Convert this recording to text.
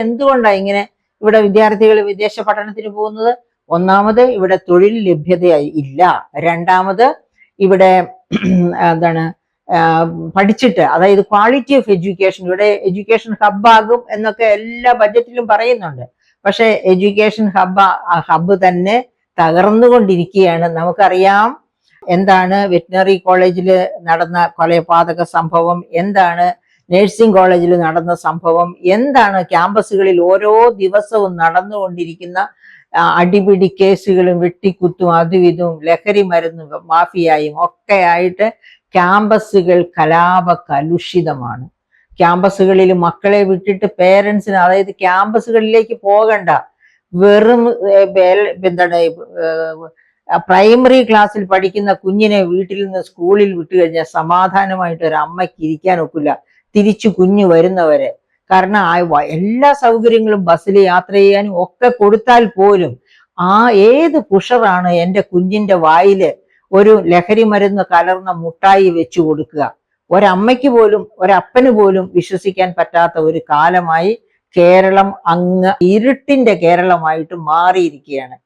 എന്തുകൊണ്ടാണ് ഇങ്ങനെ ഇവിടെ വിദ്യാർത്ഥികൾ വിദേശ പഠനത്തിന് പോകുന്നത്? ഒന്നാമത് ഇവിടെ തൊഴിൽ ലഭ്യത ഇല്ല. രണ്ടാമത് ഇവിടെ എന്താണ് പഠിച്ചിട്ട്, അതായത് ക്വാളിറ്റി ഓഫ് എഡ്യൂക്കേഷൻ, ഇവിടെ എഡ്യൂക്കേഷൻ ഹബ്ബാകും എന്നൊക്കെ എല്ലാ ബജറ്റിലും പറയുന്നുണ്ട്. പക്ഷെ എഡ്യൂക്കേഷൻ ഹബ്ബ് തന്നെ തകർന്നുകൊണ്ടിരിക്കുകയാണ്. നമുക്കറിയാം എന്താണ് വെറ്റിനറി കോളേജിൽ നടന്ന കൊലപാതക സംഭവം, എന്താണ് നഴ്സിംഗ് കോളേജിൽ നടന്ന സംഭവം, എന്താണ് ക്യാമ്പസുകളിൽ ഓരോ ദിവസവും നടന്നുകൊണ്ടിരിക്കുന്ന അടിപിടി കേസുകളും വെട്ടിക്കുത്തും അതും ഇതും ലഹരി മരുന്ന് മാഫിയായും ഒക്കെ ആയിട്ട് ക്യാമ്പസുകൾ കലാപ കലുഷിതമാണ്. ക്യാമ്പസുകളിൽ മക്കളെ വിട്ടിട്ട് പേരൻസിന്, അതായത് ക്യാമ്പസുകളിലേക്ക് പോകണ്ട, വെറും എന്താണ് പ്രൈമറി ക്ലാസ്സിൽ പഠിക്കുന്ന കുഞ്ഞിനെ വീട്ടിൽ നിന്ന് സ്കൂളിൽ വിട്ടു കഴിഞ്ഞാൽ സമാധാനമായിട്ട് ഒരു അമ്മയ്ക്ക് ഇരിക്കാൻ ഒക്കില്ല, തിരിച്ചു കുഞ്ഞു വരുന്നവരെ. കാരണം എല്ലാ സൗകര്യങ്ങളും ബസ്സിൽ യാത്ര ചെയ്യാനും ഒക്കെ കൊടുത്താൽ പോലും ഏത് പുഷറാണ് എൻ്റെ കുഞ്ഞിന്റെ വായില് ഒരു ലഹരി മരുന്ന് കലർന്ന മുട്ടായി വെച്ചു കൊടുക്കുക? ഒരമ്മയ്ക്ക് പോലും ഒരപ്പന് പോലും വിശ്വസിക്കാൻ പറ്റാത്ത ഒരു കാലമായി കേരളം അങ്ങ് ഇരുട്ടിന്റെ കേരളമായിട്ട് മാറിയിരിക്കുകയാണ്.